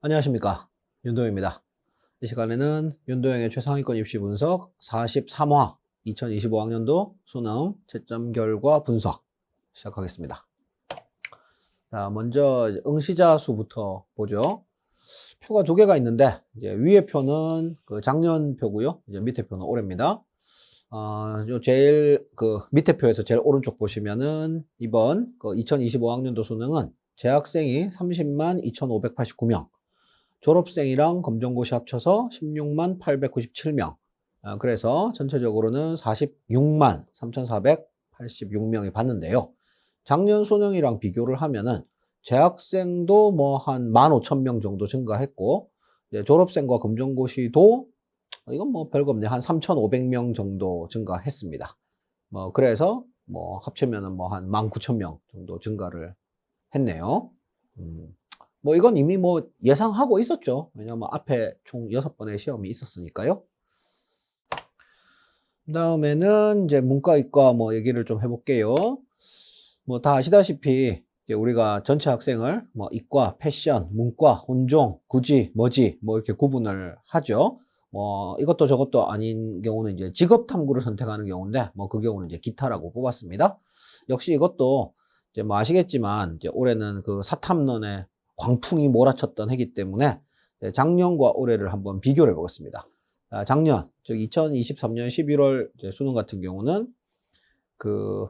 안녕하십니까, 윤도영입니다. 이 시간에는 윤도영의 최상위권 입시 분석 43화 2025학년도 수능 채점 결과 분석 시작하겠습니다. 자, 먼저 응시자 수부터 보죠. 표가 두 개가 있는데 이제 위에 표는 그 작년 표고요. 이제 밑에 표는 올해입니다. 요 제일 그 밑에 표에서 제일 오른쪽 보시면은 이번 그 2025학년도 수능은 재학생이 30만 2,589명, 졸업생이랑 검정고시 합쳐서 16만 897명. 그래서 전체적으로는 46만 3,486명이 봤는데요. 작년 수능이랑 비교를 하면은 재학생도 뭐 한 15,000명 정도 증가했고, 졸업생과 검정고시도 이건 뭐 별거 없네. 한 3,500명 정도 증가했습니다. 그래서 뭐 합치면은 뭐 한 19,000명 정도 증가를 했네요. 뭐 이건 이미 뭐 예상하고 있었죠. 왜냐면 앞에 총 6번의 시험이 있었으니까요. 그 다음에는 이제 문과, 이과 뭐 얘기를 좀 해볼게요. 뭐 다 아시다시피 이제 우리가 전체 학생을 뭐 이과, 패션, 문과, 혼종, 굳이, 뭐지 뭐 이렇게 구분을 하죠. 뭐 이것도 저것도 아닌 경우는 이제 직업 탐구를 선택하는 경우인데 뭐 그 경우는 이제 기타라고 뽑았습니다. 역시 이것도 이제 뭐 아시겠지만 이제 올해는 그 사탐론에 광풍이 몰아쳤던 해기 때문에 작년과 올해를 한번 비교를 해보겠습니다. 작년, 즉 2023년 11월 수능 같은 경우는 그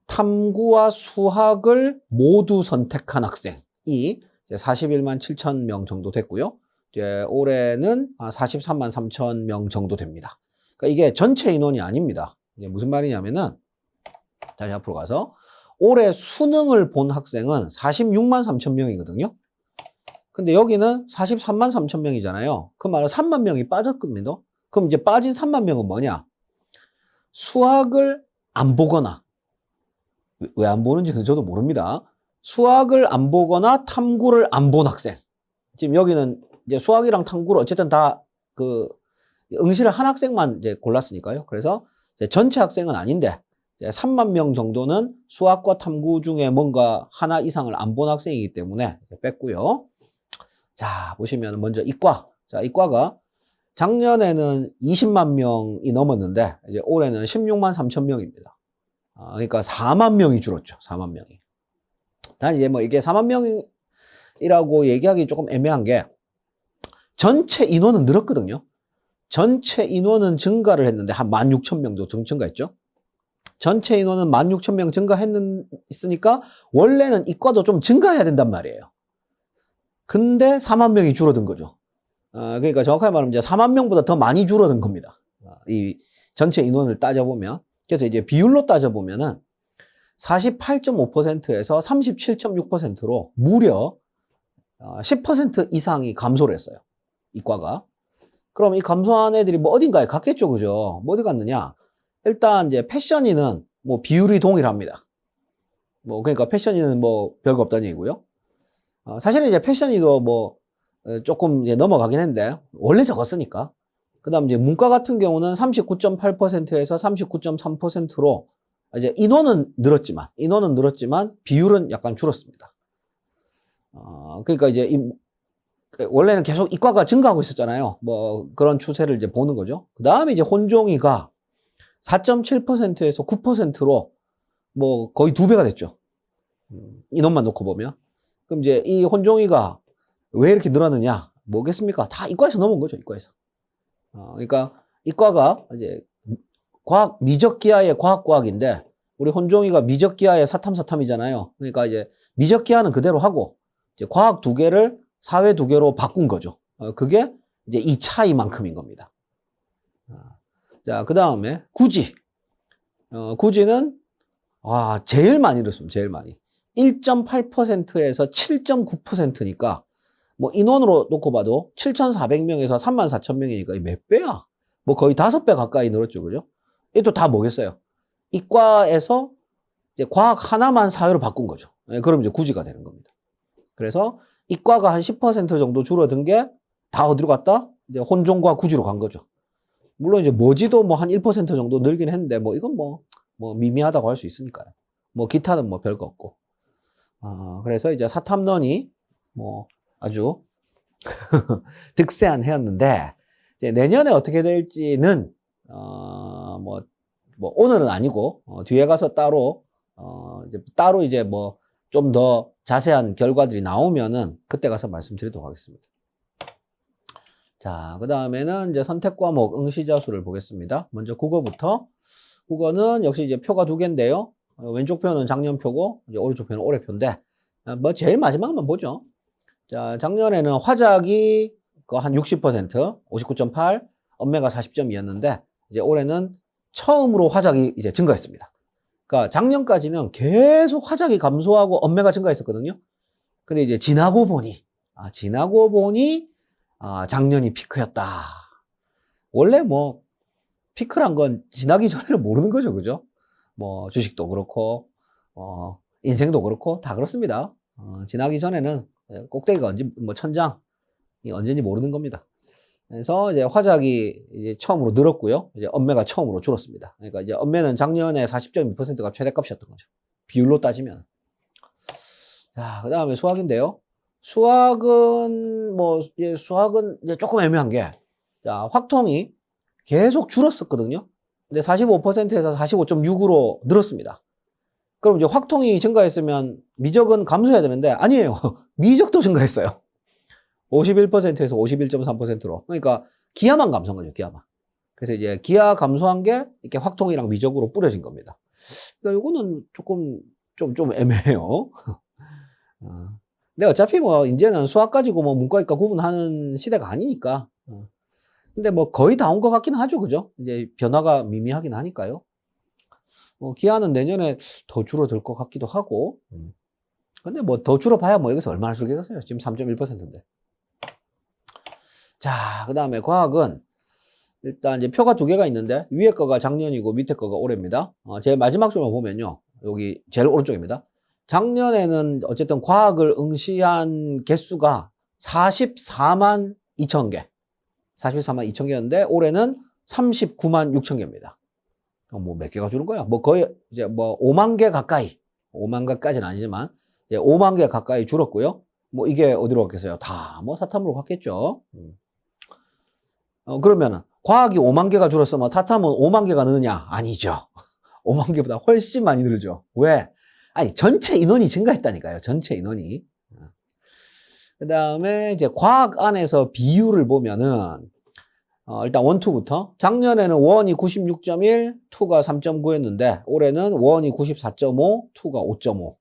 탐구와 수학을 모두 선택한 학생이 41만 7천 명 정도 됐고요. 이제 올해는 43만 3천 명 정도 됩니다. 그러니까 이게 전체 인원이 아닙니다. 이게 무슨 말이냐면은 다시 앞으로 가서 올해 수능을 본 학생은 46만 3천 명이거든요. 근데 여기는 43만 3천 명이잖아요. 그 말은 3만 명이 빠졌거든요. 그럼 이제 빠진 3만 명은 뭐냐? 수학을 안 보거나, 왜 안 보는지는 저도 모릅니다. 수학을 안 보거나 탐구를 안 본 학생. 지금 여기는 이제 수학이랑 탐구를 어쨌든 다 그 응시를 한 학생만 이제 골랐으니까요. 그래서 이제 전체 학생은 아닌데 3만 명 정도는 수학과 탐구 중에 뭔가 하나 이상을 안 본 학생이기 때문에 뺐고요. 자, 보시면 먼저 이과. 자, 이과가 작년에는 20만 명이 넘었는데 이제 올해는 16만 3천 명입니다. 그러니까 4만 명이 줄었죠. 4만 명이. 단 이제 뭐 이게 4만 명이라고 얘기하기 조금 애매한 게 전체 인원은 늘었거든요. 전체 인원은 증가를 했는데 한 16,000명 정도 증가했죠. 전체 인원은 16,000명 증가했으니까 원래는 이과도 좀 증가해야 된단 말이에요. 근데 4만 명이 줄어든 거죠. 그러니까 정확하게 말하면 이제 4만 명보다 더 많이 줄어든 겁니다. 이 전체 인원을 따져보면. 그래서 이제 비율로 따져보면은 48.5%에서 37.6%로 무려 10% 이상이 감소를 했어요. 이과가. 그럼 이 감소한 애들이 뭐 어딘가에 갔겠죠, 그죠? 뭐 어디 갔느냐? 일단 이제 패션이는 뭐 비율이 동일합니다. 뭐 그러니까 패션이는 뭐 별거 없다는 얘기고요. 사실은 이제 패션이도 뭐 조금 이제 넘어가긴 했는데 원래 적었으니까. 그다음 이제 문과 같은 경우는 39.8%에서 39.3%로 이제 인원은 늘었지만 비율은 약간 줄었습니다. 그러니까 이제 원래는 계속 이과가 증가하고 있었잖아요. 뭐 그런 추세를 이제 보는 거죠. 그다음에 이제 혼종이가 4.7%에서 9%로 뭐 거의 2배가 됐죠. 인원만 놓고 보면. 그럼 이제 이 혼종이가 왜 이렇게 늘었느냐? 뭐겠습니까? 다 이과에서 넘은 거죠, 이과에서. 그러니까 이과가 이제 미적기하의 과학인데 우리 혼종이가 미적기하의 사탐이잖아요. 그러니까 이제 미적기하는 그대로 하고 이제 과학 2개를 사회 2개로 바꾼 거죠. 그게 이제 이 차이만큼인 겁니다. 자, 그 다음에 구지는 제일 많이 늘었습니다. 제일 많이. 1.8%에서 7.9%니까 뭐 인원으로 놓고 봐도 7,400명에서 34,000명이니까 몇 배야? 뭐 거의 5배 가까이 늘었죠. 그죠? 이것도 다 뭐겠어요? 이과에서 이제 과학 하나만 사회로 바꾼 거죠. 그럼 이제 구지가 되는 겁니다. 그래서 이과가 한 10% 정도 줄어든 게 다 어디로 갔다? 이제 혼종과 구지로 간 거죠. 물론 이제 뭐지도 뭐 한 1% 정도 늘긴 했는데 뭐 이건 뭐 미미하다고 할 수 있으니까요. 뭐 기타는 뭐 별거 없고. 그래서 이제 사탐론이 뭐 아주 득세한 해였는데, 이제 내년에 어떻게 될지는, 오늘은 아니고, 뒤에 가서 따로 이제 뭐, 좀 더 자세한 결과들이 나오면은, 그때 가서 말씀드리도록 하겠습니다. 자, 그 다음에는 이제 선택 과목 응시자 수를 보겠습니다. 먼저 국어부터. 국어는 역시 이제 표가 두 개인데요. 왼쪽 표는 작년 표고, 이제 오른쪽 표는 올해 표인데, 뭐 제일 마지막만 보죠. 자, 작년에는 화작이 한 60%, 59.8, 엄매가 40점이었는데, 이제 올해는 처음으로 화작이 이제 증가했습니다. 그러니까 작년까지는 계속 화작이 감소하고 엄매가 증가했었거든요. 근데 이제 지나고 보니 작년이 피크였다. 원래 뭐 피크란 건 지나기 전에는 모르는 거죠, 그죠? 뭐 주식도 그렇고, 인생도 그렇고 다 그렇습니다. 지나기 전에는 꼭대기가 언제, 뭐 천장이 언제인지 모르는 겁니다. 그래서 이제 화작이 이제 처음으로 늘었고요. 이제 엄매가 처음으로 줄었습니다. 그러니까 이제 엄매는 작년에 40.2%가 최대값이었던 거죠. 비율로 따지면. 자, 그 다음에 수학인데요. 수학은 이제 조금 애매한 게, 자, 확통이 계속 줄었었거든요. 근데 45%에서 45.6으로 늘었습니다. 그럼 이제 확통이 증가했으면 미적은 감소해야 되는데, 아니에요. 미적도 증가했어요. 51%에서 51.3%로. 그러니까 기하만 감소한 거죠, 기하만. 그래서 이제 기하 감소한 게 이렇게 확통이랑 미적으로 뿌려진 겁니다. 그러니까 요거는 조금 좀 애매해요. 근데 어차피 뭐 이제는 수학 가지고 뭐 문과이과 구분하는 시대가 아니니까. 근데 뭐 거의 다 온 것 같긴 하죠, 그죠? 이제 변화가 미미하긴 하니까요. 기하는 내년에 더 줄어들 것 같기도 하고. 근데 뭐 더 줄어봐야 뭐 여기서 얼마나 줄겠어요? 지금 3.1%인데. 자, 그 다음에 과학은 일단 이제 표가 두 개가 있는데 위에 거가 작년이고 밑에 거가 올해입니다. 제일 마지막 줄만 보면요. 여기 제일 오른쪽입니다. 작년에는 어쨌든 과학을 응시한 개수가 44만 2천 개. 44만 2천 개였는데 올해는 39만 6천 개입니다. 뭐 몇 개가 줄은 거야? 뭐 거의 이제 뭐 5만 개 가까이. 5만 개까지는 아니지만 5만 개 가까이 줄었고요. 뭐 이게 어디로 갔겠어요? 다 뭐 사탐으로 갔겠죠. 그러면은 과학이 5만 개가 줄었으면 사탐은 5만 개가 느느냐? 아니죠. 5만 개보다 훨씬 많이 늘죠. 왜? 아니 전체 인원이 증가했다니까요. 전체 인원이. 그 다음에 이제 과학 안에서 비율을 보면은 일단 1, 2부터 작년에는 1이 96.1, 2가 3.9였는데 올해는 1이 94.5, 2가 5.5.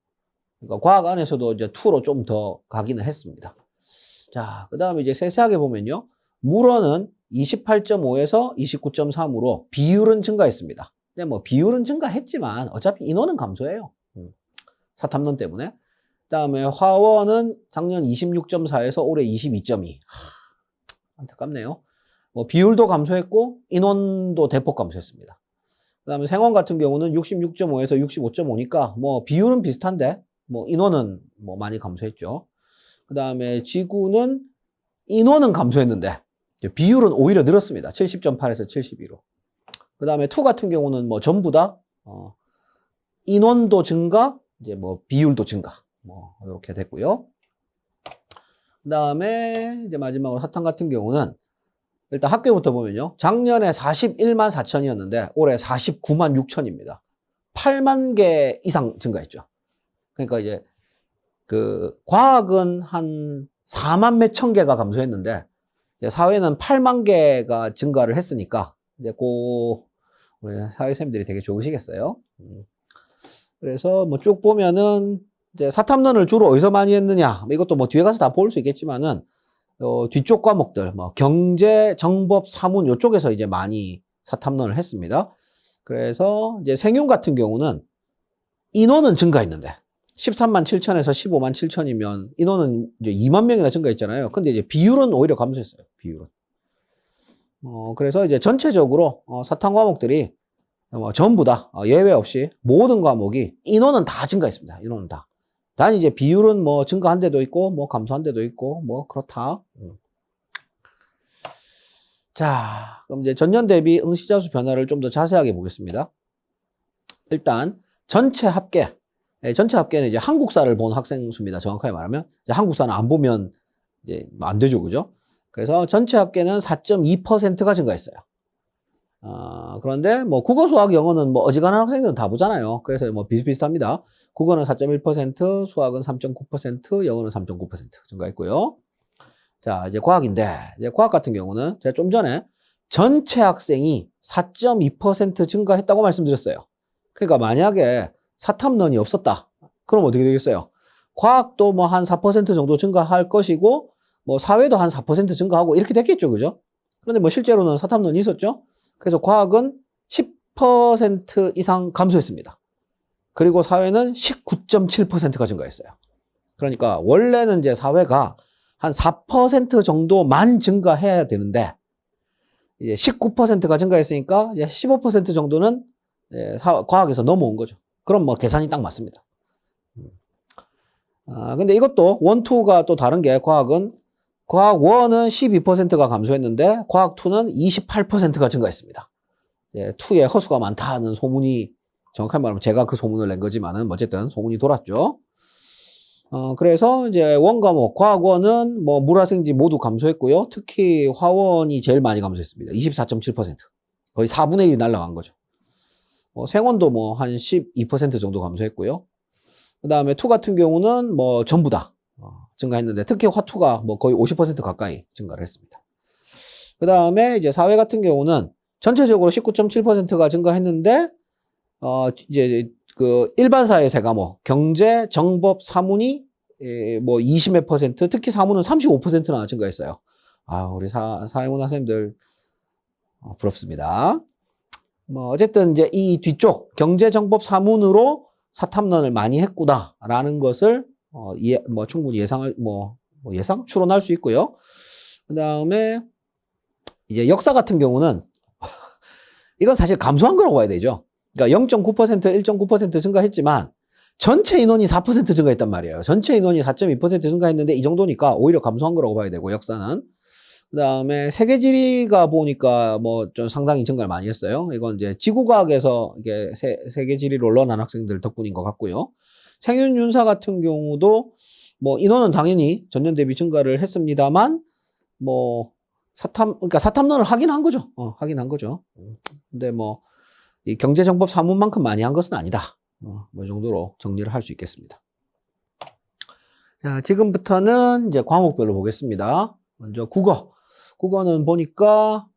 그러니까 과학 안에서도 이제 2로 좀 더 가기는 했습니다. 자, 그 다음에 이제 세세하게 보면요. 물어는 28.5에서 29.3으로 비율은 증가했습니다. 근데 뭐 비율은 증가했지만 어차피 인원은 감소해요. 사탐론 때문에. 그 다음에 화원은 작년 26.4에서 올해 22.2. 안타깝네요. 뭐 비율도 감소했고 인원도 대폭 감소했습니다. 그 다음에 생원 같은 경우는 66.5에서 65.5니까 뭐 비율은 비슷한데 뭐 인원은 뭐 많이 감소했죠. 그 다음에 지구는 인원은 감소했는데 비율은 오히려 늘었습니다. 70.8에서 72로. 그 다음에 투 같은 경우는 뭐 전부 다 인원도 증가, 이제 뭐 비율도 증가, 뭐 이렇게 됐고요. 그 다음에 이제 마지막으로 사탐 같은 경우는 일단 학교부터 보면요. 작년에 41만 4천이었는데 올해 49만 6천입니다. 8만 개 이상 증가했죠. 그러니까 이제 그 과학은 한 4만 몇천 개가 감소했는데 이제 사회는 8만 개가 증가를 했으니까 이제 우리 사회생님들이 되게 좋으시겠어요. 그래서 뭐 쭉 보면은 이제 사탐론을 주로 어디서 많이 했느냐, 이것도 뭐 뒤에 가서 다 볼 수 있겠지만은 뒤쪽 과목들, 뭐 경제, 정법, 사문 이쪽에서 이제 많이 사탐론을 했습니다. 그래서 이제 생윤 같은 경우는 인원은 증가했는데 13만 7천에서 15만 7천이면 인원은 이제 2만 명이나 증가했잖아요. 근데 이제 비율은 오히려 감소했어요. 비율은. 그래서 이제 전체적으로 사탐 과목들이 전부 다 예외 없이 모든 과목이 인원은 다 증가했습니다. 인원은 다. 단 이제 비율은 뭐 증가한 데도 있고 뭐 감소한 데도 있고 뭐 그렇다. 자, 그럼 이제 전년 대비 응시자 수 변화를 좀 더 자세하게 보겠습니다. 일단 전체 합계. 전체 합계는 이제 한국사를 본 학생 수입니다. 정확하게 말하면. 이제 한국사는 안 보면 이제 안 되죠, 그죠? 그래서 전체 합계는 4.2%가 증가했어요. 그런데 뭐 국어, 수학, 영어는 뭐 어지간한 학생들은 다 보잖아요. 그래서 뭐 비슷비슷합니다. 국어는 4.1%, 수학은 3.9%, 영어는 3.9% 증가했고요. 자, 이제 과학인데, 이제 과학 같은 경우는 제가 좀 전에 전체 학생이 4.2% 증가했다고 말씀드렸어요. 그러니까 만약에 사탐론이 없었다. 그럼 어떻게 되겠어요? 과학도 뭐 한 4% 정도 증가할 것이고, 뭐 사회도 한 4% 증가하고 이렇게 됐겠죠, 그죠? 그런데 뭐 실제로는 사탐론이 있었죠? 그래서 과학은 10% 이상 감소했습니다. 그리고 사회는 19.7%가 증가했어요. 그러니까 원래는 이제 사회가 한 4% 정도만 증가해야 되는데 이제 19%가 증가했으니까 이제 15% 정도는 과학에서 넘어온 거죠. 그럼 뭐 계산이 딱 맞습니다. 근데 이것도 원, 투가 또 다른 게 과학은 과학 1은 12%가 감소했는데 과학 2는 28%가 증가했습니다. 2에 허수가 많다는 소문이 정확하게 말하면 제가 그 소문을 낸 거지만은 어쨌든 소문이 돌았죠. 그래서 이제 원과목 과학 1은 뭐 물화생지 모두 감소했고요. 특히 화원이 제일 많이 감소했습니다. 24.7%. 거의 4분의 1이 날아간 거죠. 생원도 뭐 한 12% 정도 감소했고요. 그 다음에 2 같은 경우는 뭐 전부 다 증가했는데 특히 화2가 뭐 거의 50% 가까이 증가를 했습니다. 그 다음에 이제 사회 같은 경우는 전체적으로 19.7%가 증가했는데 이제 그 일반 사회 세 과목 경제, 정법, 사문이 뭐 20몇 %, 특히 사문은 35%나 증가했어요. 우리 사회문화 선생님들 부럽습니다. 뭐 어쨌든 이제 이 뒤쪽 경제, 정법, 사문으로 사탐론을 많이 했구나라는 것을 뭐 충분히 예상을 예상 추론할 수 있고요. 그 다음에 이제 역사 같은 경우는 이건 사실 감소한 거라고 봐야 되죠. 그러니까 0.9%, 1.9% 증가했지만 전체 인원이 4% 증가했단 말이에요. 전체 인원이 4.2% 증가했는데 이 정도니까 오히려 감소한 거라고 봐야 되고 역사는. 그 다음에 세계지리가 보니까 뭐 좀 상당히 증가를 많이 했어요. 이건 이제 지구과학에서 이게 세계지리로 올라온 학생들 덕분인 것 같고요. 생윤윤사 같은 경우도 뭐 인원은 당연히 전년 대비 증가를 했습니다만 뭐 그러니까 사탐론을 하긴 한 거죠. 하긴 한 거죠. 근데 뭐 이 경제정법 사문만큼 많이 한 것은 아니다. 뭐 이 정도로 정리를 할 수 있겠습니다. 자, 지금부터는 이제 과목별로 보겠습니다. 먼저 국어. 국어는 보니까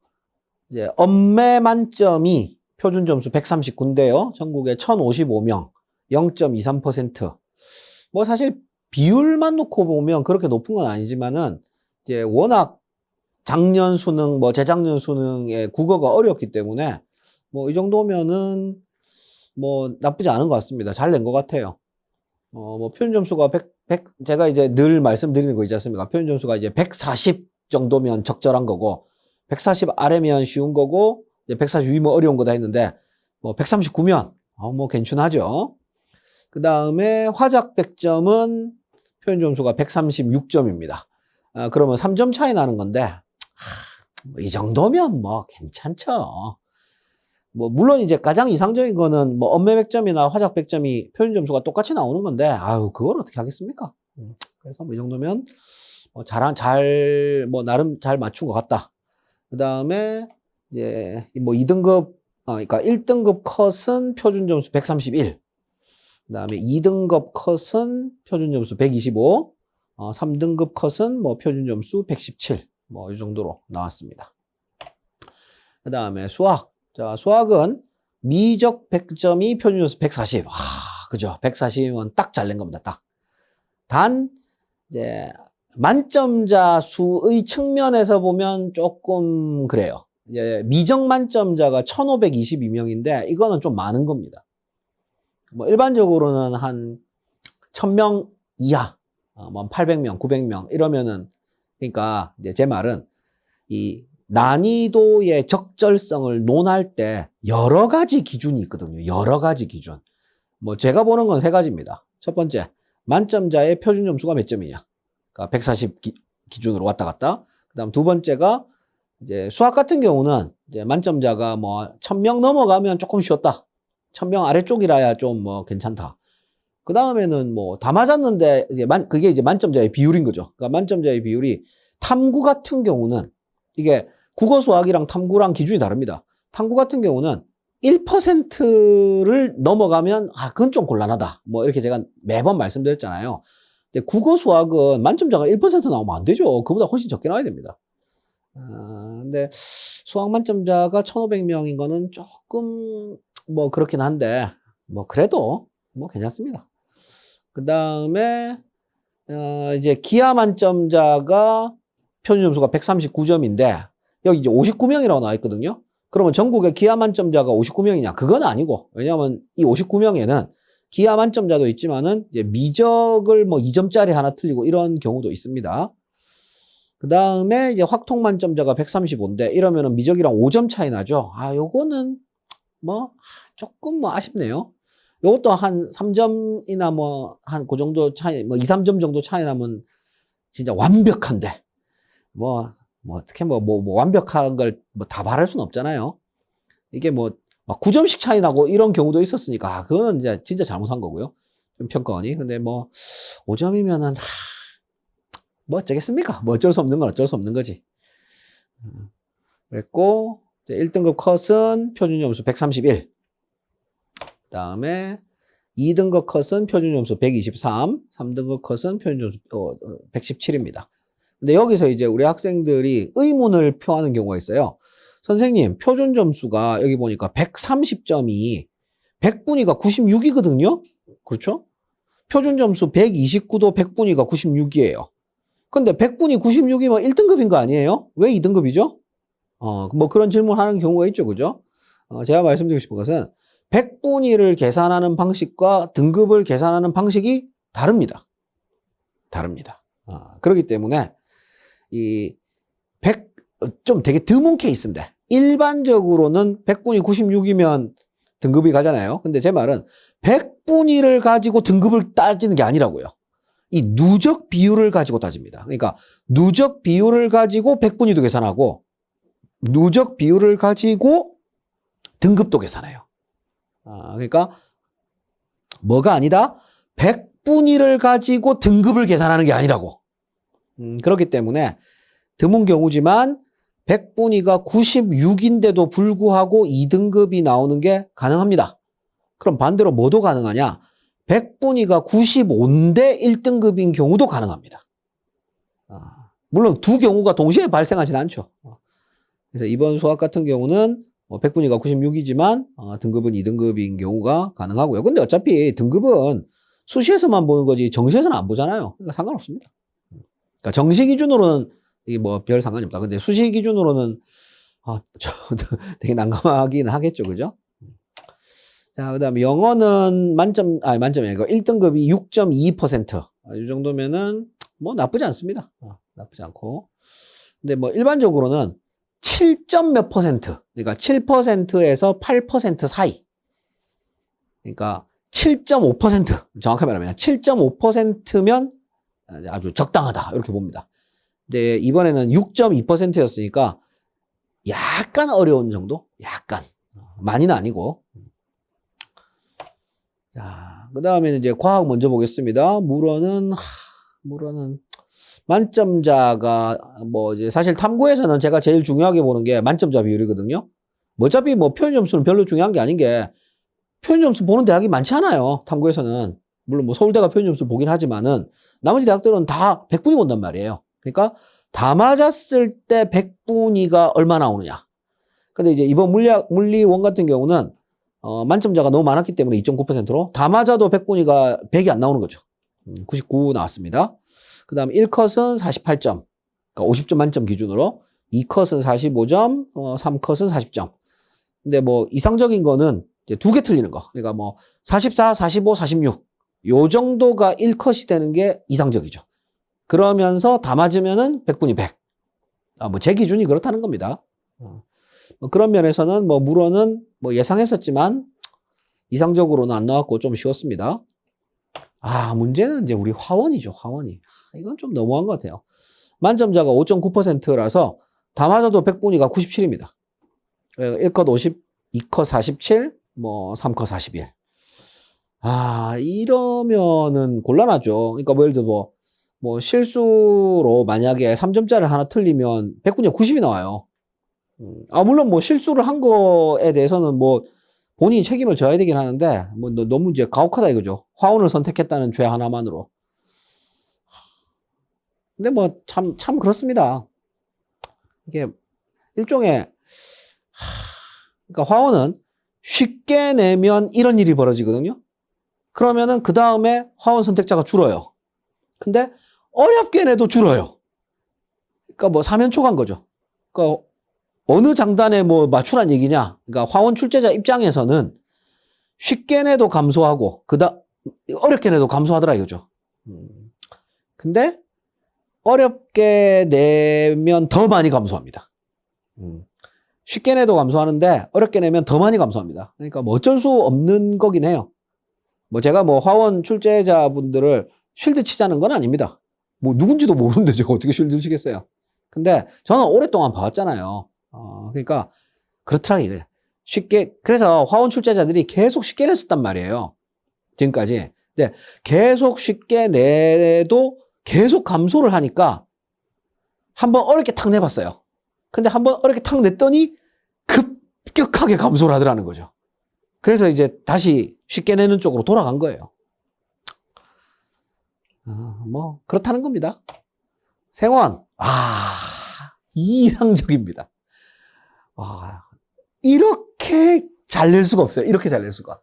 이제 언매 만점이 표준 점수 139인데요. 전국에 1055명, 0.23%. 뭐 사실 비율만 놓고 보면 그렇게 높은 건 아니지만은 이제 워낙 작년 수능, 뭐 재작년 수능에 국어가 어렵기 때문에 뭐 이 정도면은 뭐 나쁘지 않은 것 같습니다. 잘 낸 것 같아요. 뭐 표준 점수가 100, 제가 이제 늘 말씀드리는 거 있지 않습니까? 표준 점수가 이제 140 정도면 적절한 거고 140 아래면 쉬운 거고 140 위면 어려운 거다 했는데 뭐 139면 뭐 괜찮하죠. 그 다음에 화작 100점은 표준 점수가 136점입니다. 그러면 3점 차이 나는 건데 이 정도면 뭐 괜찮죠. 뭐 물론 이제 가장 이상적인 거는 뭐 언매 100점이나 화작 100점이 표준 점수가 똑같이 나오는 건데 그걸 어떻게 하겠습니까? 그래서 뭐 이 정도면 뭐 나름 잘 맞춘 것 같다. 그 다음에 이제 뭐 2등급 그러니까 1등급 컷은 표준 점수 131. 그 다음에 2등급 컷은 표준 점수 125. 3등급 컷은 뭐 표준 점수 117. 뭐 이 정도로 나왔습니다. 그 다음에 수학. 자, 수학은 미적 100점이 표준 점수 140. 그죠? 140이면 딱 잘 낸 겁니다. 딱. 단 이제 만점자 수의 측면에서 보면 조금 그래요. 이제 미적 만점자가 1522명인데 이거는 좀 많은 겁니다. 뭐 일반적으로는 한 1000명 이하, 뭐 800명, 900명 이러면은 그러니까 이제 제 말은 이 난이도의 적절성을 논할 때 여러 가지 기준이 있거든요. 여러 가지 기준. 뭐 제가 보는 건 세 가지입니다. 첫 번째, 만점자의 표준 점수가 몇 점이냐. 그러니까 140 기준으로 왔다 갔다. 그다음 두 번째가 이제 수학 같은 경우는 이제 만점자가 뭐 1000명 넘어가면 조금 쉬웠다. 1000명 아래쪽이라야 좀 뭐 괜찮다. 그 다음에는 뭐 다 맞았는데 이제 그게 이제 만점자의 비율인 거죠. 그러니까 만점자의 비율이 탐구 같은 경우는 이게 국어 수학이랑 탐구랑 기준이 다릅니다. 탐구 같은 경우는 1%를 넘어가면 그건 좀 곤란하다. 뭐 이렇게 제가 매번 말씀드렸잖아요. 근데 국어 수학은 만점자가 1% 나오면 안 되죠. 그보다 훨씬 적게 나와야 됩니다. 근데 수학 만점자가 1,500명인 거는 조금 뭐 그렇긴 한데 뭐 그래도 뭐 괜찮습니다. 그 다음에 이제 기하 만점자가 표준 점수가 139점인데 여기 이제 59명이라고 나와 있거든요. 그러면 전국에 기하 만점자가 59명이냐? 그건 아니고, 왜냐하면 이 59명에는 기하 만점자도 있지만은 이제 미적을 뭐 2점짜리 하나 틀리고 이런 경우도 있습니다. 그 다음에 이제 확통 만점자가 135인데 이러면은 미적이랑 5점 차이 나죠. 요거는 뭐 조금 뭐 아쉽네요. 요것도 한 3점이나 뭐 한 그 정도 차이, 뭐 2, 3점 정도 차이 나면 진짜 완벽한데 어떻게 완벽한 걸 뭐 다 바랄 수는 없잖아요. 이게 뭐 9점씩 차이 나고 이런 경우도 있었으니까 그거는 이제 진짜 잘못한 거고요. 평가원이. 근데 뭐 5점이면은 뭐 어쩌겠습니까? 뭐 어쩔 수 없는 건 어쩔 수 없는 거지. 그랬고 1등급 컷은 표준 점수 131. 그다음에 2등급 컷은 표준 점수 123, 3등급 컷은 표준 점수 117입니다. 근데 여기서 이제 우리 학생들이 의문을 표하는 경우가 있어요. 선생님, 표준 점수가 여기 보니까 130점이 100분위가 96이거든요? 그렇죠? 표준 점수 129도 100분위가 96이에요. 근데 100분이 96이면 1등급인 거 아니에요? 왜 2등급이죠? 뭐 그런 질문 하는 경우가 있죠. 그죠? 제가 말씀드리고 싶은 것은 100분위를 계산하는 방식과 등급을 계산하는 방식이 다릅니다. 다릅니다. 그렇기 때문에 좀 되게 드문 케이스인데 일반적으로는 100분위 96이면 등급이 가잖아요. 근데 제 말은 100분위를 가지고 등급을 따지는 게 아니라고요. 이 누적 비율을 가지고 따집니다. 그러니까 누적 비율을 가지고 100분위도 계산하고 누적 비율을 가지고 등급도 계산해요. 그러니까 뭐가 아니다? 100분위를 가지고 등급을 계산하는 게 아니라고. 그렇기 때문에 드문 경우지만 100분위가 96인데도 불구하고 2등급이 나오는 게 가능합니다. 그럼 반대로 뭐도 가능하냐? 100분위가 95인데 1등급인 경우도 가능합니다. 물론 두 경우가 동시에 발생하진 않죠. 그래서 이번 수학 같은 경우는 100분위가 96이지만 등급은 2등급인 경우가 가능하고요. 근데 어차피 등급은 수시에서만 보는 거지 정시에서는 안 보잖아요. 그러니까 상관없습니다. 그러니까 정시 기준으로는 이게 뭐 별 상관이 없다. 근데 수시 기준으로는 되게 난감하긴 하겠죠. 그죠? 자, 그 다음에 영어는 만점이 아니고 1등급이 6.2%. 이 정도면은 뭐 나쁘지 않습니다. 나쁘지 않고. 근데 뭐 일반적으로는 7점 몇 %, 그러니까 7%에서 8% 사이. 그러니까 7.5%, 정확하게 말하면 7.5%면 아주 적당하다. 이렇게 봅니다. 근데 이번에는 6.2%였으니까 약간 어려운 정도? 약간. 많이는 아니고. 자, 그 다음에는 이제 과학 먼저 보겠습니다. 물어는 만점자가 뭐 이제 사실 탐구에서는 제가 제일 중요하게 보는 게 만점자 비율이거든요. 어차피 뭐 표준 점수는 별로 중요한 게 아닌 게 표준 점수 보는 대학이 많지 않아요. 탐구에서는. 물론 뭐 서울대가 표준 점수 보긴 하지만은 나머지 대학들은 다 100분위 본단 말이에요. 그러니까 다 맞았을 때 100분위가 얼마 나오느냐. 근데 이제 이번 물리원 같은 경우는 만점자가 너무 많았기 때문에 2.9%로 다 맞아도 100분위가 100이 안 나오는 거죠. 99 나왔습니다. 그 다음 1컷은 48점. 그러니까 50점 만점 기준으로 2컷은 45점, 3컷은 40점. 근데 뭐 이상적인 거는 이제 2개 틀리는 거. 그러니까 뭐 44, 45, 46. 요 정도가 1컷이 되는 게 이상적이죠. 그러면서 다 맞으면은 100분위 100. 뭐 제 기준이 그렇다는 겁니다. 그런 면에서는 뭐 물어는 뭐 예상했었지만 이상적으로는 안 나왔고 좀 쉬웠습니다. 문제는 이제 우리 화원이죠. 화원이. 이건 좀 너무한 것 같아요. 만점자가 5.9%라서 다 맞아도 100분위가 97입니다. 1컷 50, 2컷 47, 뭐 3컷 41. 이러면은 곤란하죠. 그러니까 뭐 예를 들어 뭐 실수로 만약에 3점짜리를 하나 틀리면 100분에 90이 나와요. 물론 뭐 실수를 한 거에 대해서는 뭐 본인이 책임을 져야 되긴 하는데 뭐 너무 이제 가혹하다 이거죠. 화원을 선택했다는 죄 하나만으로. 근데 뭐 참 그렇습니다. 이게 일종의 그러니까 화원은 쉽게 내면 이런 일이 벌어지거든요. 그러면은 그 다음에 화원 선택자가 줄어요. 근데 어렵게 내도 줄어요. 그러니까 뭐 사면초가인 거죠. 그러니까 어느 장단에 뭐 맞추란 얘기냐. 그러니까 화원 출제자 입장에서는 쉽게 내도 감소하고 어렵게 내도 감소하더라 이거죠. 근데 어렵게 내면 더 많이 감소합니다. 쉽게 내도 감소하는데 어렵게 내면 더 많이 감소합니다. 그러니까 뭐 어쩔 수 없는 거긴 해요. 뭐 제가 뭐 화원 출제자분들을 쉴드 치자는 건 아닙니다. 뭐 누군지도 모르는데 제가 어떻게 쉴드 치겠어요. 근데 저는 오랫동안 봐왔잖아요. 그러니까 그렇더라 이거예요. 그래서 화원 출제자들이 계속 쉽게 냈었단 말이에요. 지금까지. 근데 계속 쉽게 내도 계속 감소를 하니까 한번 어렵게 탁 내봤어요. 근데 한번 어렵게 탁 냈더니 급격하게 감소를 하더라는 거죠. 그래서 이제 다시 쉽게 내는 쪽으로 돌아간 거예요. 뭐 그렇다는 겁니다. 생원 이상적입니다. 이렇게 잘 낼 수가 없어요. 이렇게 잘 낼 수가.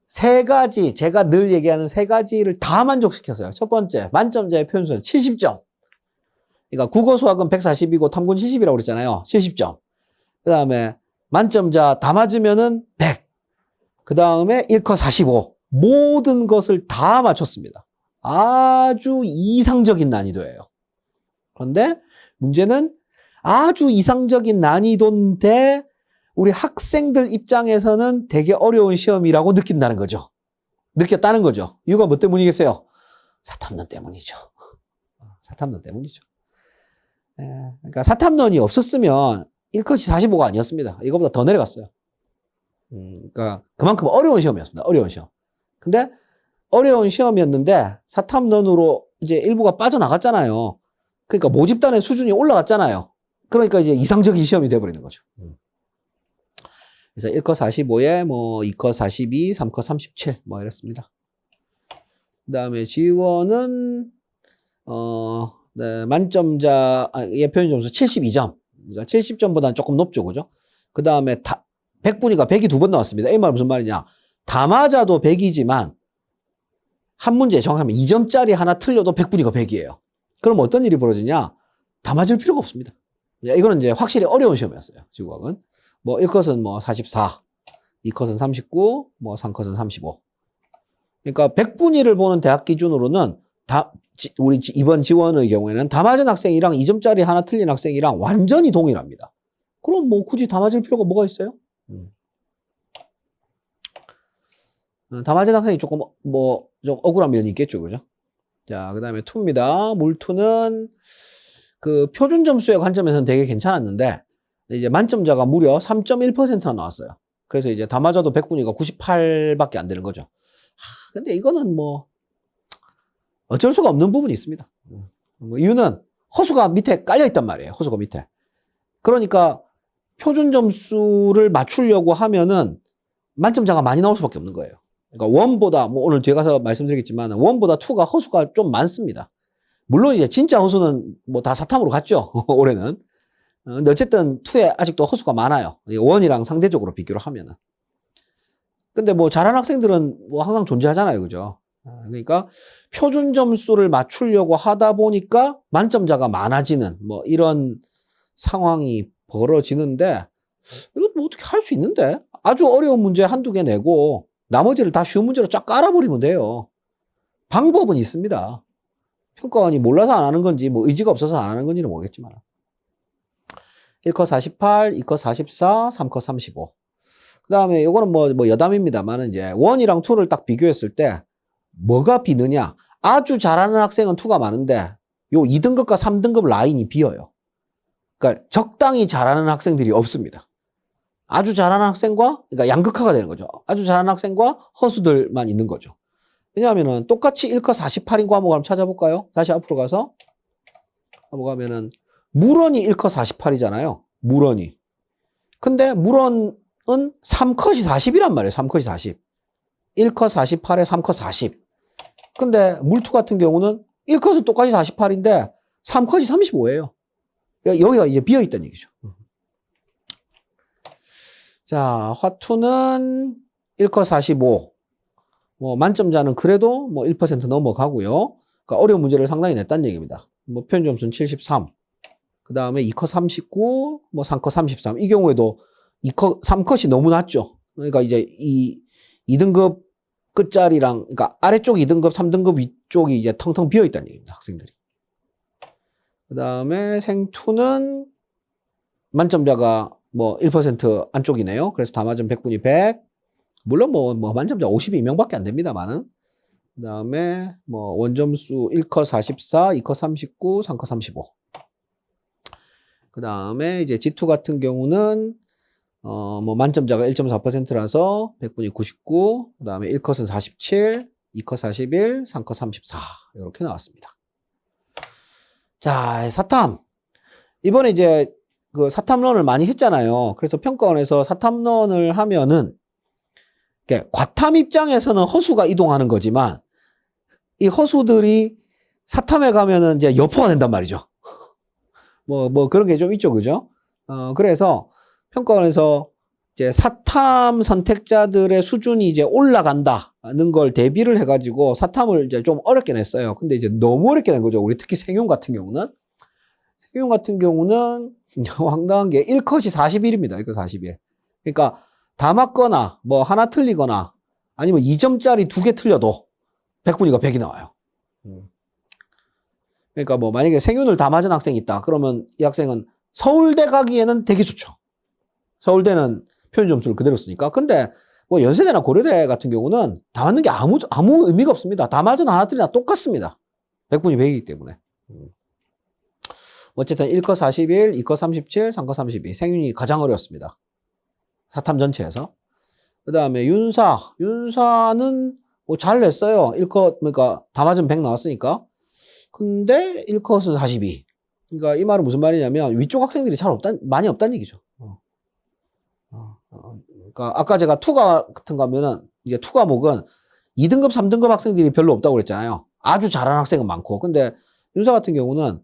세 가지, 제가 늘 얘기하는 세 가지를 다 만족시켰어요. 첫 번째, 만점자의 표현수는 70점. 그러니까 국어 수학은 140이고 탐구는 70이라고 그랬잖아요. 70점. 그 다음에 만점자 다 맞으면은 100. 그 다음에 1컷 45. 모든 것을 다 맞췄습니다. 아주 이상적인 난이도예요. 그런데 문제는 아주 이상적인 난이도인데 우리 학생들 입장에서는 되게 어려운 시험이라고 느낀다는 거죠. 느꼈다는 거죠. 이유가 뭐 때문이겠어요? 사탐론 때문이죠. 사탐론 때문이죠. 그러니까 사탐론이 없었으면 1컷이 45가 아니었습니다. 이거보다 더 내려갔어요. 그러니까 그만큼 어려운 시험이었습니다. 어려운 시험. 근데 어려운 시험이었는데 사탐론으로 이제 일부가 빠져나갔잖아요. 그러니까 모집단의 수준이 올라갔잖아요. 그러니까 이제 이상적인 시험이 돼버리는 거죠. 그래서 1컷 45에 뭐 2컷 42, 3컷 37 뭐 이랬습니다. 그 다음에 지원은 네, 만점자 표현 점수 72점. 그러니까 70점보다는 조금 높죠, 그죠? 그 다음에 100분위가 100이 2번 나왔습니다. 이 말 무슨 말이냐? 다 맞아도 100이지만 한 문제 정확하면 2점짜리 하나 틀려도 100분위가 100이에요. 그럼 어떤 일이 벌어지냐? 다 맞을 필요가 없습니다. 이거는 이제 확실히 어려운 시험이었어요. 지구학은. 뭐 1컷은 뭐 44, 2컷은 39, 뭐 3컷은 35. 그러니까 100분위를 보는 대학 기준으로는 우리 이번 지원의 경우에는 다 맞은 학생이랑 2점짜리 하나 틀린 학생이랑 완전히 동일합니다. 그럼 뭐 굳이 다 맞을 필요가 뭐가 있어요? 다 맞은 학생이 조금 좀 억울한 면이 있겠죠, 그죠? 자, 그 다음에 2입니다. 물투는 그 표준 점수의 관점에서는 되게 괜찮았는데 이제 만점자가 무려 3.1%나 나왔어요. 그래서 이제 다 맞아도 100분위가 98밖에 안 되는 거죠. 근데 이거는 뭐 어쩔 수가 없는 부분이 있습니다. 이유는 허수가 밑에 깔려 있단 말이에요. 허수가 밑에. 그러니까 표준 점수를 맞추려고 하면은 만점자가 많이 나올 수밖에 없는 거예요. 그러니까 1보다 뭐 오늘 뒤에 가서 말씀드리겠지만 1보다 2가 허수가 좀 많습니다. 물론 이제 진짜 허수는 뭐 다 사탐으로 갔죠. 올해는. 근데 어쨌든 2에 아직도 허수가 많아요. 1이랑 상대적으로 비교를 하면은. 근데 뭐 잘하는 학생들은 뭐 항상 존재하잖아요. 그죠? 그러니까 표준 점수를 맞추려고 하다 보니까 만점자가 많아지는 뭐 이런 상황이 벌어지는데 이거 뭐 어떻게 할 수 있는데? 아주 어려운 문제 한두 개 내고 나머지를 다 쉬운 문제로 쫙 깔아버리면 돼요. 방법은 있습니다. 평가원이 몰라서 안 하는 건지 뭐 의지가 없어서 안 하는 건지는 모르겠지만 1컷 48, 2컷 44, 3컷 35. 그 다음에 요거는 뭐 여담입니다만 이제 1이랑 2를 딱 비교했을 때 뭐가 비느냐? 아주 잘하는 학생은 2가 많은데 요 2등급과 3등급 라인이 비어요. 그러니까 적당히 잘하는 학생들이 없습니다. 아주 잘하는 학생과, 그러니까 양극화가 되는 거죠. 아주 잘하는 학생과 허수들만 있는 거죠. 왜냐하면은 똑같이 1컷 48인 과목을 한번 찾아볼까요? 다시 앞으로 가서 가면은 물원이 1컷 48이잖아요. 물원이. 근데 물원은 3컷이 40이란 말이에요. 3컷이 40. 1컷 48에 3컷 40. 근데 물투 같은 경우는 1컷은 똑같이 48인데 3컷이 35예요. 여기가 이제 비어 있다는 얘기죠. 자, 화투는 1컷 45. 뭐 만점자는 그래도 뭐 1% 넘어가고요. 그러니까 어려운 문제를 상당히 냈다는 얘기입니다. 뭐 표현 점수는 73. 그 다음에 2컷 39, 뭐 3컷 33. 이 경우에도 3컷이 너무 낮죠. 그러니까 이제 2등급 끝자리랑, 그러니까 아래쪽 2등급, 3등급 위쪽이 이제 텅텅 비어 있다는 얘기입니다. 학생들이. 그 다음에 생투는 만점자가 뭐 1% 안쪽이네요. 그래서 다 맞으면 100분이 100. 물론 뭐 만점자 52명밖에 안 됩니다만은. 그 다음에 뭐 원점수 1컷 44, 2컷 39, 3컷 35. 그 다음에 이제 G2 같은 경우는 뭐 만점자가 1.4%라서 100분이 99. 그 다음에 1컷은 47, 2컷 41, 3컷 34. 이렇게 나왔습니다. 자, 사탐. 이번에 이제 그 사탐론을 많이 했잖아요. 그래서 평가원에서 사탐론을 하면은 과탐 입장에서는 허수가 이동하는 거지만 이 허수들이 사탐에 가면은 이제 여포가 된단 말이죠. 뭐 그런 게 좀 있죠, 그죠? 그래서 평가원에서 이제 사탐 선택자들의 수준이 이제 올라간다는 걸 대비를 해가지고 사탐을 이제 좀 어렵게 냈어요. 근데 이제 너무 어렵게 낸 거죠. 우리 특히 생윤 같은 경우는. 생윤 같은 경우는 황당한 게 1컷이 41입니다. 1컷 41. 그러니까 다 맞거나 뭐 하나 틀리거나 아니면 2점짜리 2개 틀려도 100분위가 100이 나와요. 그러니까 뭐 만약에 생윤을 다 맞은 학생이 있다. 그러면 이 학생은 서울대 가기에는 되게 좋죠. 서울대는 표현 점수를 그대로 쓰니까. 근데 뭐 연세대나 고려대 같은 경우는 다 맞는 게 아무 의미가 없습니다. 다 맞은 하나 틀리나 똑같습니다. 100분이 100이기 때문에. 어쨌든 1컷 41, 2컷 37, 3컷 32. 생윤이 가장 어려웠습니다. 사탐 전체에서. 그 다음에 윤사는 뭐 잘 냈어요. 1컷, 그러니까 다 맞으면 100 나왔으니까. 근데 1컷은 42. 그러니까 이 말은 무슨 말이냐면 위쪽 학생들이 많이 없다는 얘기죠. 그러니까 아까 제가 투가 같은 거 하면은 이제 투 과목은 2등급, 3등급 학생들이 별로 없다고 그랬잖아요. 아주 잘하는 학생은 많고. 근데 윤사 같은 경우는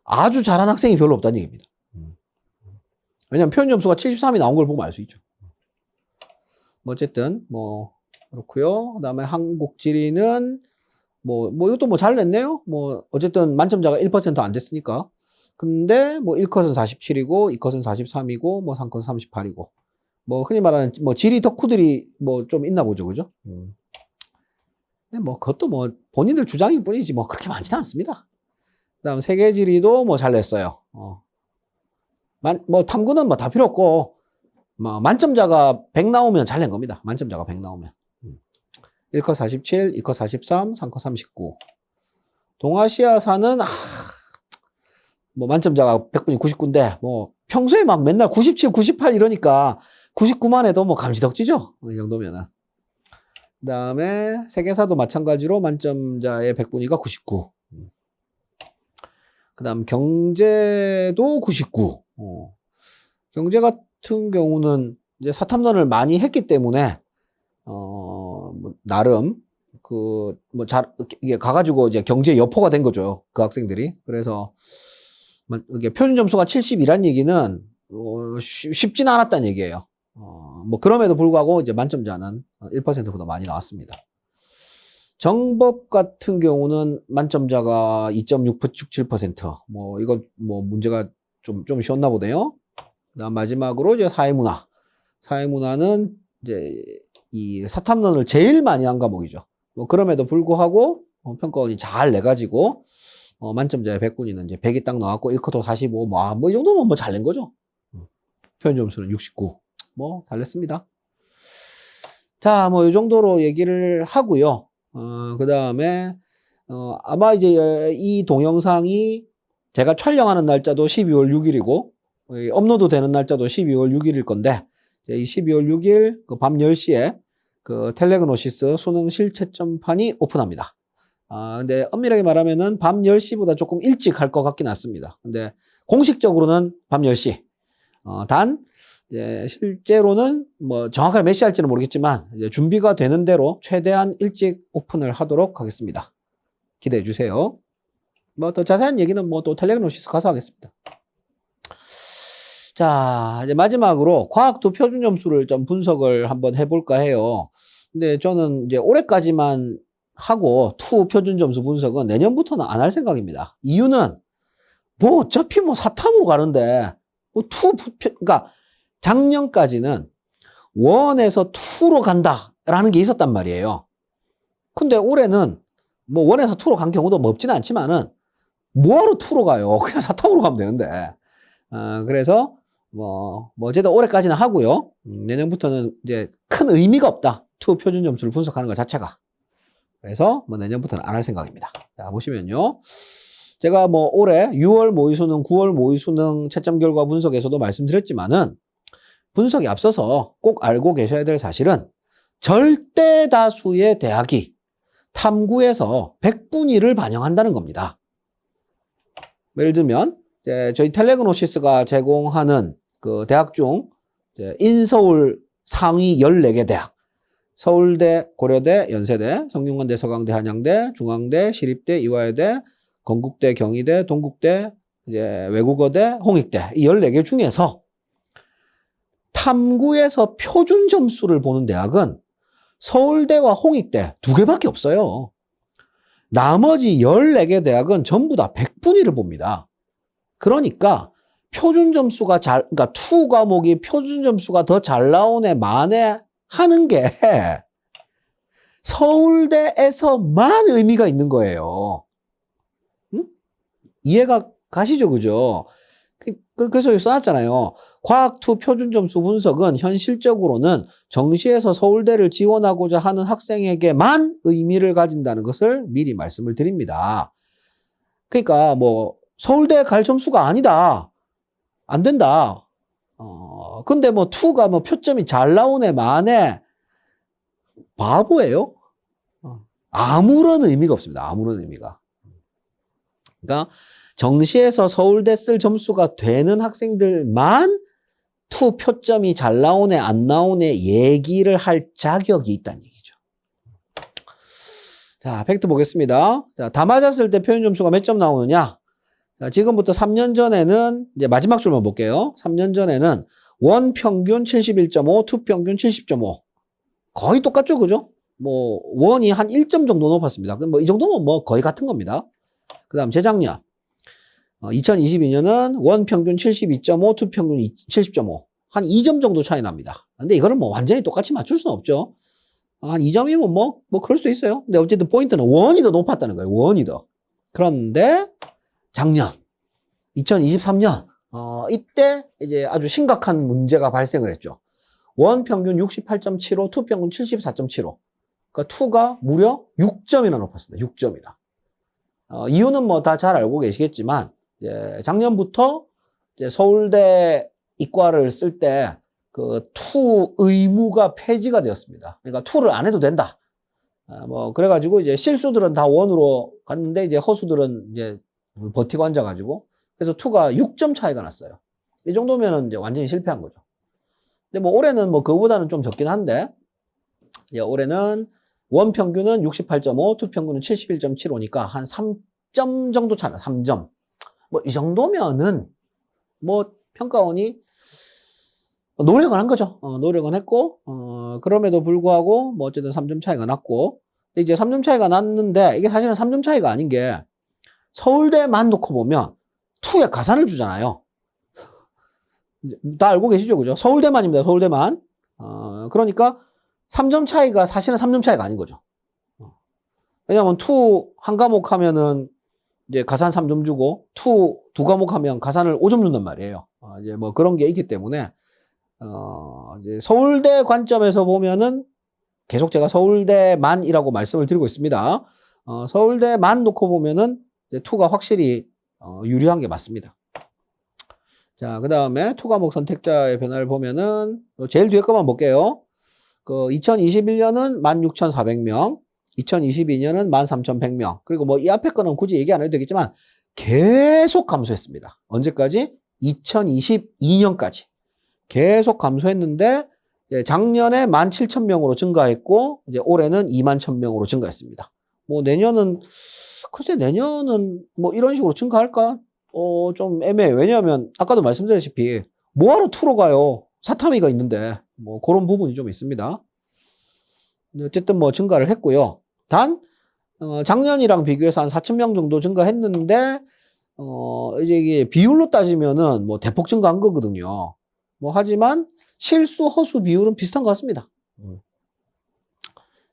아주 잘하는 학생이 별로 없다는 얘기입니다. 왜냐면 표현 점수가 73이 나온 걸 보면 알 수 있죠. 뭐 어쨌든 뭐 그렇고요. 그다음에 한국 지리는 뭐 이것도 뭐 잘 냈네요. 뭐 어쨌든 만점자가 1% 안 됐으니까. 근데 뭐 1컷은 47이고 2컷은 43이고 뭐 3컷은 38이고. 뭐 흔히 말하는 뭐 지리 덕후들이 뭐 좀 있나 보죠. 그죠? 근데 뭐 그것도 뭐 본인들 주장일 뿐이지 뭐 그렇게 많지는 않습니다. 그다음 세계 지리도 뭐 잘 냈어요. 뭐 탐구는 뭐 다 필요 없고 뭐 만점자가 100 나오면 잘 낸 겁니다. 만점자가 100 나오면. 1컷 47, 2컷 43, 3컷 39. 동아시아사는 뭐 만점자가 100분이 99인데 뭐 평소에 막 맨날 97, 98 이러니까 99만 해도 뭐 감지덕지죠. 이 정도면은. 그다음에 세계사도 마찬가지로 만점자의 100분위가 99. 그다음 경제도 99. 경제 같은 경우는 이제 사탐론을 많이 했기 때문에 뭐 나름 이게 가가지고 이제 경제 여포가 된 거죠. 그 학생들이. 그래서 이게 표준 점수가 72란 얘기는 쉽지는 않았다는 얘기예요. 뭐 그럼에도 불구하고 이제 만점자는 1%보다 많이 나왔습니다. 정법 같은 경우는 만점자가 2.67%. 뭐 이거 뭐 문제가 좀 쉬웠나 보네요. 그다음 마지막으로 이제 사회문화. 사회문화는 이제 이 사탐론을 제일 많이 한 과목이죠. 뭐 그럼에도 불구하고 평가원이 잘 내가지고 만점자의 100분위는 이제 100이 딱 나왔고 1컷도 45. 뭐 이 정도면 뭐 잘 낸 거죠. 표현 점수는 69. 뭐 잘 냈습니다. 자, 뭐 이 정도로 얘기를 하고요. 그 다음에 아마 이제 이 동영상이 제가 촬영하는 날짜도 12월 6일이고 업로드 되는 날짜도 12월 6일일 건데 이 12월 6일 그 밤 10시에 그 텔레그노시스 수능 실채점판이 오픈합니다. 근데 엄밀하게 말하면은 밤 10시보다 조금 일찍 할 것 같긴 않습니다. 근데 공식적으로는 밤 10시. 단, 이제 실제로는 뭐 정확하게 몇 시 할지는 모르겠지만 이제 준비가 되는 대로 최대한 일찍 오픈을 하도록 하겠습니다. 기대해 주세요. 뭐 더 자세한 얘기는 뭐 또 텔레그노시스 가서 하겠습니다. 자, 이제 마지막으로 과학2 표준 점수를 좀 분석을 한번 해볼까 해요. 근데 저는 이제 올해까지만 하고 2 표준 점수 분석은 내년부터는 안 할 생각입니다. 이유는 뭐 어차피 뭐 사탐으로 가는데 뭐 2, 그러니까 작년까지는 1에서 2로 간다라는 게 있었단 말이에요. 근데 올해는 뭐 1에서 2로 간 경우도 뭐 없지는 않지만은 뭐하러 2로 가요? 그냥 사탐으로 가면 되는데. 그래서 뭐 어쨌든 올해까지는 하고요. 내년부터는 이제 큰 의미가 없다. 2 표준 점수를 분석하는 것 자체가. 그래서 뭐 내년부터는 안 할 생각입니다. 자, 보시면요. 제가 뭐 올해 6월 모의수능, 9월 모의수능 채점 결과 분석에서도 말씀드렸지만은 분석에 앞서서 꼭 알고 계셔야 될 사실은 절대 다수의 대학이 탐구에서 100분위 를 반영한다는 겁니다. 예를 들면 이제 저희 텔레그노시스가 제공하는 그 대학 중 인서울 상위 14개 대학, 서울대, 고려대, 연세대, 성균관대, 서강대, 한양대, 중앙대, 시립대, 이화여대, 건국대, 경희대, 동국대, 이제 외국어대, 홍익대 이 14개 중에서 탐구에서 표준 점수를 보는 대학은 서울대와 홍익대 2개밖에 없어요. 나머지 14개 대학은 전부 다 100분위를 봅니다. 그러니까 표준 점수가 그러니까 2 과목이 표준 점수가 더 잘 나오네 마네 하는 게 서울대에서만 의미가 있는 거예요. 응? 이해가 가시죠, 그죠? 그래서 여기 써놨잖아요. 과학2 표준 점수 분석은 현실적으로는 정시에서 서울대를 지원하고자 하는 학생에게만 의미를 가진다는 것을 미리 말씀을 드립니다. 그러니까 뭐 서울대 갈 점수가 아니다. 안 된다. 근데 뭐 2가 뭐 표점이 잘 나오네 마네 바보예요. 아무런 의미가 없습니다. 아무런 의미가. 그러니까 정시에서 서울대 쓸 점수가 되는 학생들만 2 표점이 잘 나오네 안 나오네 얘기를 할 자격이 있다는 얘기죠. 자, 팩트 보겠습니다. 자, 다 맞았을 때 표준 점수가 몇 점 나오느냐? 자, 지금부터 3년 전에는 이제 마지막 줄만 볼게요. 3년 전에는 원 평균 71.5, 투 평균 70.5. 거의 똑같죠, 그죠? 뭐 원이 한 1점 정도 높았습니다. 뭐 이 정도면 뭐 거의 같은 겁니다. 그다음 재작년 2022년은 원 평균 72.5, 투 평균 70.5. 한 2점 정도 차이 납니다. 근데 이거를 뭐 완전히 똑같이 맞출 수는 없죠. 한 2점이면 뭐 그럴 수도 있어요. 근데 어쨌든 포인트는 원이 더 높았다는 거예요. 원이 더. 그런데 작년 2023년 이때 이제 아주 심각한 문제가 발생을 했죠. 원 평균 68.75, 투 평균 74.75. 그러니까 2가 무려 6점이나 높았습니다. 6점이다. 이유는 뭐 다 잘 알고 계시겠지만 이제 작년부터 이제 서울대 이과를 쓸 때 그 2 의무가 폐지가 되었습니다. 그러니까 2를 안 해도 된다. 뭐 그래가지고 이제 실수들은 다 원으로 갔는데 이제 허수들은 이제 버티고 앉아가지고 그래서 2가 6점 차이가 났어요. 이 정도면은 이제 완전히 실패한 거죠. 근데 뭐 올해는 뭐 그거보다는 좀 적긴 한데 이제 올해는 원 평균은 68.5, 투 평균은 71.75니까 한 3점 정도 차나 3점. 뭐 이 정도면은 뭐 평가원이 노력은 한 거죠. 노력은 했고 그럼에도 불구하고 뭐 어쨌든 3점 차이가 났고 이제 3점 차이가 났는데 이게 사실은 3점 차이가 아닌 게 서울대만 놓고 보면 2에 가산을 주잖아요. 다 알고 계시죠, 그죠? 서울대만입니다. 서울대만. 그러니까 3점 차이가 사실은 3점 차이가 아닌 거죠. 왜냐하면 2 한 과목 하면은 이제 가산 3점 주고 2 두 과목 하면 가산을 5점 준단 말이에요. 이제 뭐 그런 게 있기 때문에 이제 서울대 관점에서 보면은 계속 제가 서울대만이라고 말씀을 드리고 있습니다. 서울대만 놓고 보면은 이제 2가 확실히 유리한 게 맞습니다. 자, 그 다음에 투과목 선택자의 변화를 보면은 제일 뒤에 것만 볼게요. 그 2021년은 16,400명, 2022년은 13,100명. 그리고 뭐 이 앞에 거는 굳이 얘기 안 해도 되겠지만 계속 감소했습니다. 언제까지? 2022년까지. 계속 감소했는데 작년에 17,000명으로 증가했고 이제 올해는 21,000명으로 증가했습니다. 뭐 내년은 글쎄 내년은 뭐 이런 식으로 증가할까? 좀 애매해요. 왜냐하면 아까도 말씀드렸다시피 뭐하러 투로 가요? 사타미가 있는데 뭐 그런 부분이 좀 있습니다. 어쨌든 뭐 증가를 했고요. 단 작년이랑 비교해서 한 4,000명 정도 증가했는데 이제 이게 비율로 따지면은 뭐 대폭 증가한 거거든요. 뭐 하지만 실수 허수 비율은 비슷한 것 같습니다.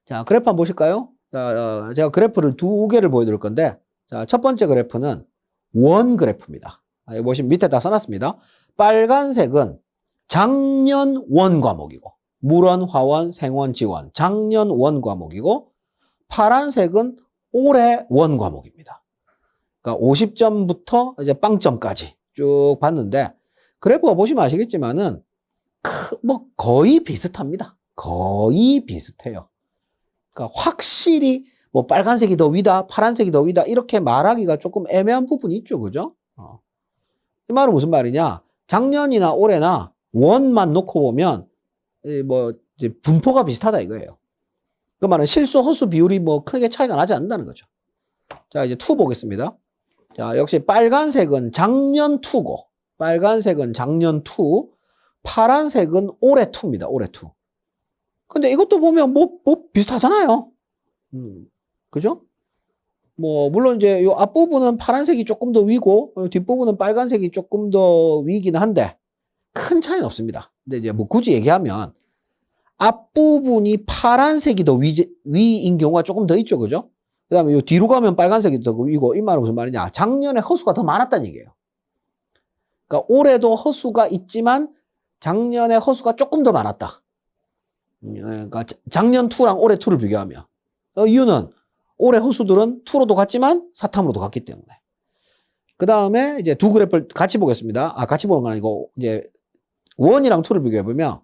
자, 그래프 한번 보실까요? 자, 제가 그래프를 두 개를 보여드릴 건데, 자, 첫 번째 그래프는 원 그래프입니다. 여기 보시면 밑에 다 써놨습니다. 빨간색은 작년 원 과목이고, 물원, 화원, 생원, 지원, 작년 원 과목이고, 파란색은 올해 원 과목입니다. 그러니까 50점부터 이제 빵점까지 쭉 봤는데, 그래프가 보시면 아시겠지만은, 뭐 거의 비슷합니다. 거의 비슷해요. 그러니까 확실히 뭐 빨간색이 더 위다, 파란색이 더 위다 이렇게 말하기가 조금 애매한 부분이 있죠, 그죠? 이 말은 무슨 말이냐? 작년이나 올해나 원만 놓고 보면 뭐 이제 분포가 비슷하다 이거예요. 그 말은 실수 허수 비율이 뭐 크게 차이가 나지 않는다는 거죠. 자, 이제 2 보겠습니다. 자, 역시 빨간색은 작년 2고, 빨간색은 작년 2, 파란색은 올해 2입니다. 올해 2. 근데 이것도 보면 뭐 비슷하잖아요. 그죠? 뭐, 물론 이제 요 앞부분은 파란색이 조금 더 위고, 뒷부분은 빨간색이 조금 더 위긴 한데, 큰 차이는 없습니다. 근데 이제 뭐 굳이 얘기하면, 앞부분이 파란색이 더 위인 경우가 조금 더 있죠. 그죠? 그 다음에 요 뒤로 가면 빨간색이 더 위고, 이 말은 무슨 말이냐. 작년에 허수가 더 많았다는 얘기예요. 그러니까 올해도 허수가 있지만, 작년에 허수가 조금 더 많았다. 그러니까 작년 2랑 올해 2를 비교하면. 이유는 올해 허수들은 2로도 갔지만 사탐으로도 갔기 때문에. 그 다음에 이제 두 그래프를 같이 보겠습니다. 같이 보는 건 아니고, 이제 원이랑 2를 비교해보면,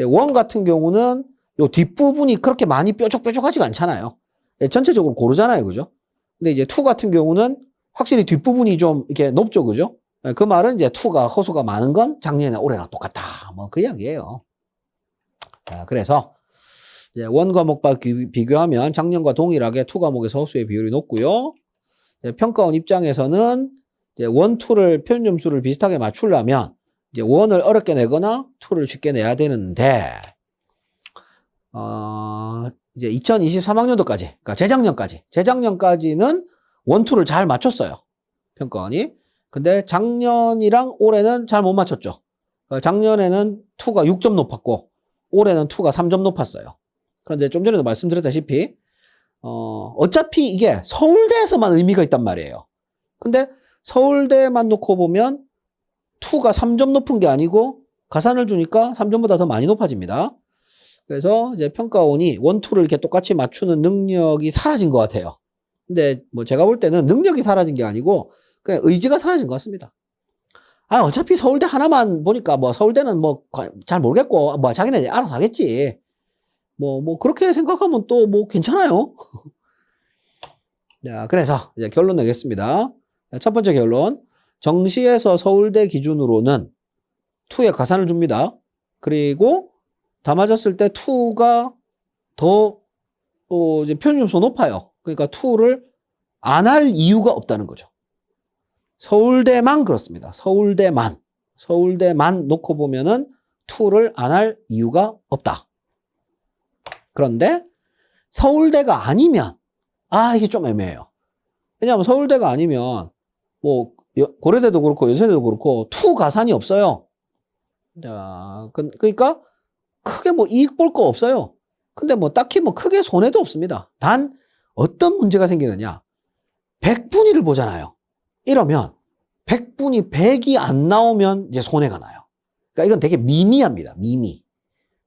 원 같은 경우는 요 뒷부분이 그렇게 많이 뾰족뾰족하지가 않잖아요. 전체적으로 고르잖아요. 그죠? 근데 이제 2 같은 경우는 확실히 뒷부분이 좀 이렇게 높죠. 그죠? 그 말은 이제 2가 허수가 많은 건 작년에 올해랑 똑같다. 뭐 그 이야기예요. 자, 그래서 이제 원 과목과 비교하면 작년과 동일하게 2 과목에서 허수의 비율이 높고요. 평가원 입장에서는 이제 원, 2를 표준 점수를 비슷하게 맞추려면 이제 원을 어렵게 내거나 2를 쉽게 내야 되는데 이제 2023학년도까지, 그러니까 재작년까지는 원, 2를 잘 맞췄어요. 평가원이. 근데 작년이랑 올해는 잘 못 맞췄죠. 작년에는 2가 6점 높았고 올해는 2가 3점 높았어요. 그런데 좀 전에도 말씀드렸다시피 어차피 이게 서울대에서만 의미가 있단 말이에요. 근데 서울대만 놓고 보면 2가 3점 높은 게 아니고 가산을 주니까 3점보다 더 많이 높아집니다. 그래서 이제 평가원이 원, 2를 이렇게 똑같이 맞추는 능력이 사라진 것 같아요. 근데 뭐 제가 볼 때는 능력이 사라진 게 아니고 그냥 의지가 사라진 것 같습니다. 어차피 서울대 하나만 보니까 뭐 서울대는 뭐 잘 모르겠고 뭐 자기네 알아서 하겠지. 뭐 그렇게 생각하면 또 뭐 괜찮아요. 자, 그래서 이제 결론 내겠습니다. 첫 번째 결론. 정시에서 서울대 기준으로는 2에 가산을 줍니다. 그리고 다 맞았을 때 2가 더 이제 표준점수 높아요. 그러니까 2를 안 할 이유가 없다는 거죠. 서울대만 그렇습니다. 서울대만 놓고 보면은 2를 안 할 이유가 없다. 그런데 서울대가 아니면 이게 좀 애매해요. 왜냐하면 서울대가 아니면 뭐 고려대도 그렇고 연세대도 그렇고 2 가산이 없어요. 자, 그러니까 크게 뭐 이익 볼 거 없어요. 근데 뭐 딱히 뭐 크게 손해도 없습니다. 단 어떤 문제가 생기느냐. 100분위를 보잖아요. 이러면 100분위 100이 안 나오면 이제 손해가 나요. 그러니까 이건 되게 미미합니다. 미미.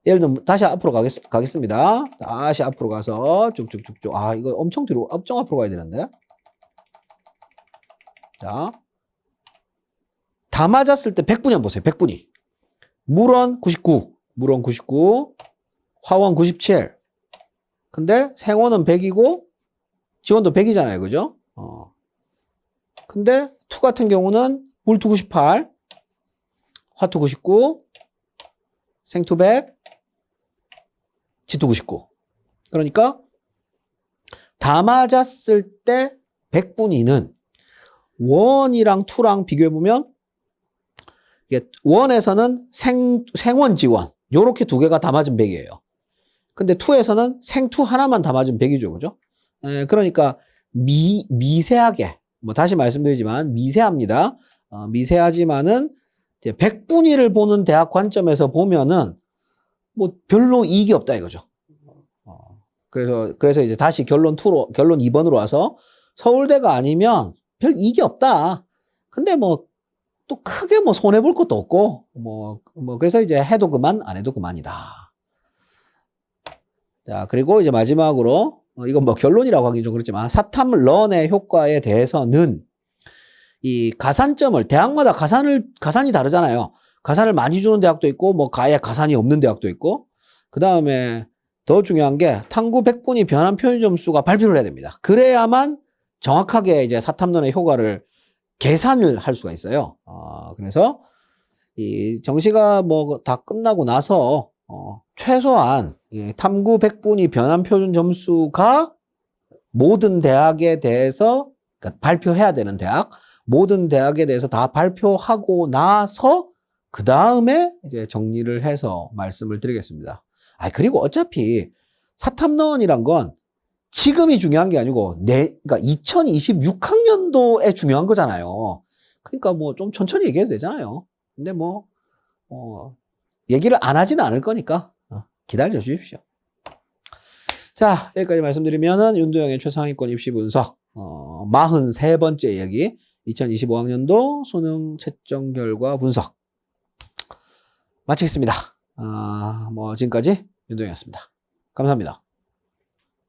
예를 들면 다시 앞으로 가겠습니다. 다시 앞으로 가서 쭉쭉쭉쭉. 이거 엄청 앞으로 가야 되는데. 자, 다 맞았을 때 100분위 한번 보세요. 100분위. 물원 99, 물원 99, 화원 97. 근데 생원은 100이고 지원도 100이잖아요. 그죠? 근데 투 같은 경우는 물투 98, 화투 99, 생투 100, 지투 99. 그러니까 다 맞았을 때 100분위는 원이랑 투랑 비교해보면 원에서는 생원 지원 요렇게 두 개가 다 맞으면 100이에요. 근데 투에서는 생투 하나만 다 맞으면 100이죠. 그죠? 그러니까 미세하게 뭐 다시 말씀드리지만 미세합니다. 미세하지만은 이제 100분위를 보는 대학 관점에서 보면은 뭐 별로 이익이 없다 이거죠. 그래서 이제 다시 결론 2번으로 와서 서울대가 아니면 별 이익이 없다. 근데 뭐 또 크게 뭐 손해볼 것도 없고 뭐 그래서 이제 해도 그만 안 해도 그만이다. 자, 그리고 이제 마지막으로 이건 뭐 결론이라고 하긴 좀 그렇지만 사탐런의 효과에 대해서는 이 가산점을 대학마다 가산이 다르잖아요. 가산을 많이 주는 대학도 있고 뭐 아예 가산이 없는 대학도 있고 그 다음에 더 중요한 게 탐구 100분위 변환 표준 점수가 발표를 해야 됩니다. 그래야만 정확하게 이제 사탐론의 효과를 계산을 할 수가 있어요. 그래서 이 정시가 뭐 다 끝나고 나서 최소한 탐구 100분위 변환 표준 점수가 모든 대학에 대해서 그러니까 발표해야 되는 대학 모든 대학에 대해서 다 발표하고 나서 그 다음에 이제 정리를 해서 말씀을 드리겠습니다. 그리고 어차피 사탐론이란 건 지금이 중요한 게 아니고 그러니까 2026학년도에 중요한 거잖아요. 그러니까 뭐 좀 천천히 얘기해도 되잖아요. 근데 뭐 얘기를 안 하지는 않을 거니까 기다려 주십시오. 자, 여기까지 말씀드리면은 윤도영의 최상위권 입시 분석 43번째 이야기 2025학년도 수능 채점 결과 분석 마치겠습니다. 뭐 지금까지 윤도영이었습니다. 감사합니다.